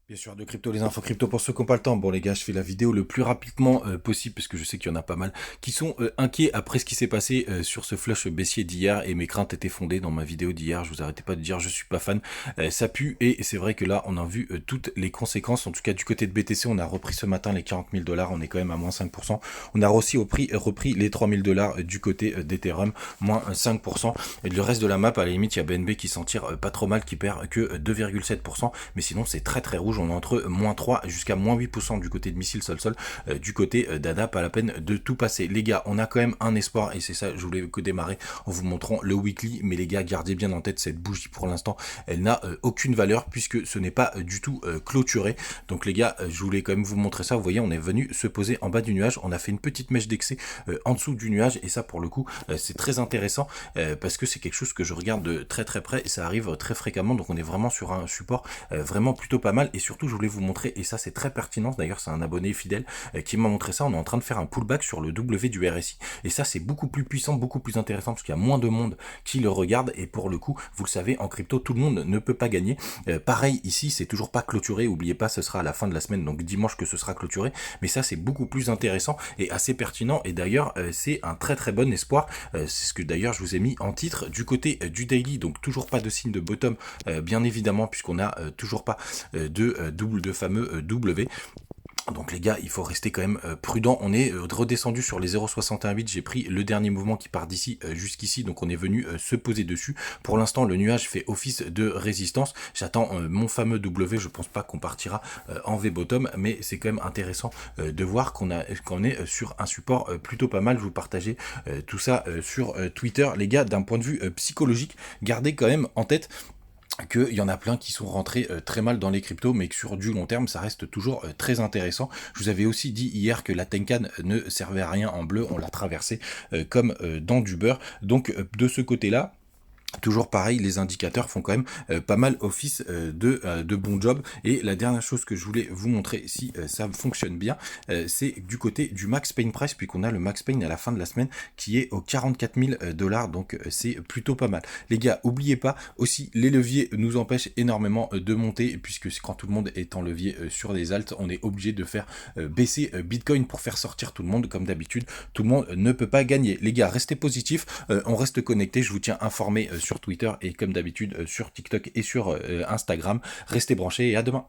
Bien sûr, de crypto, les infos crypto pour ceux qui n'ont pas le temps. Bon les gars, je fais la vidéo le plus rapidement possible parce que je sais qu'il y en a pas mal qui sont inquiets après ce qui s'est passé sur ce flush baissier d'hier et mes craintes étaient fondées dans ma vidéo d'hier. Je vous arrêtais pas de dire je suis pas fan, ça pue et c'est vrai que là on a vu toutes les conséquences. En tout cas du côté de BTC, on a repris ce matin les 40 000 dollars, on est quand même à moins 5%. On a aussi repris les 3 000 dollars du côté d'Ethereum, moins 5%. Et le reste de la map, à la limite, il y a BNB qui s'en tire pas trop mal, qui perd que 2,7%. Mais sinon c'est très très rouge. On est entre moins 3 jusqu'à moins 8% du côté de Missile Sol, du côté d'ADA, pas la peine de tout passer. Les gars, on a quand même un espoir et c'est ça, je voulais que démarrer en vous montrant le weekly, mais les gars, gardez bien en tête cette bougie pour l'instant, elle n'a aucune valeur puisque ce n'est pas du tout clôturé. Donc les gars, je voulais quand même vous montrer ça. Vous voyez, on est venu se poser en bas du nuage, on a fait une petite mèche d'excès en dessous du nuage et ça pour le coup, c'est très intéressant parce que c'est quelque chose que je regarde de très très près et ça arrive très fréquemment. Donc on est vraiment sur un support vraiment plutôt pas mal et surtout je voulais vous montrer, et ça c'est très pertinent, d'ailleurs c'est un abonné fidèle qui m'a montré ça, on est en train de faire un pullback sur le W du RSI, et ça c'est beaucoup plus puissant, beaucoup plus intéressant, parce qu'il y a moins de monde qui le regarde, et pour le coup, vous le savez, en crypto, tout le monde ne peut pas gagner. Pareil, ici, c'est toujours pas clôturé, oubliez pas, ce sera à la fin de la semaine, donc dimanche que ce sera clôturé, mais ça c'est beaucoup plus intéressant et assez pertinent, et d'ailleurs c'est un très très bon espoir, c'est ce que d'ailleurs je vous ai mis en titre du côté du daily, donc toujours pas de signe de bottom, bien évidemment, puisqu'on a toujours pas de fameux W. Donc les gars, il faut rester quand même prudent. On est redescendu sur les 0,618. J'ai pris le dernier mouvement qui part d'ici jusqu'ici. Donc on est venu se poser dessus. Pour l'instant, le nuage fait office de résistance. J'attends mon fameux W. Je pense pas qu'on partira en V-bottom, mais c'est quand même intéressant de voir qu'on est sur un support plutôt pas mal. Je vous partageais tout ça sur Twitter. Les gars, d'un point de vue psychologique, gardez quand même en tête qu'il y en a plein qui sont rentrés très mal dans les cryptos, mais que sur du long terme, ça reste toujours très intéressant. Je vous avais aussi dit hier que la Tenkan ne servait à rien en bleu, on l'a traversé comme dans du beurre. Donc de ce côté-là, toujours pareil, les indicateurs font quand même pas mal office de bon job. Et la dernière chose que je voulais vous montrer, si ça fonctionne bien, c'est du côté du max pain price, puisqu'on a le max pain à la fin de la semaine qui est aux 44 000 dollars, donc c'est plutôt pas mal. Les gars, oubliez pas aussi, les leviers nous empêchent énormément de monter, puisque quand tout le monde est en levier sur les alts, on est obligé de faire baisser Bitcoin pour faire sortir tout le monde, comme d'habitude. Tout le monde ne peut pas gagner. Les gars, restez positifs, on reste connectés, je vous tiens informé sur Twitter et comme d'habitude sur TikTok et sur Instagram. Restez branchés et à demain.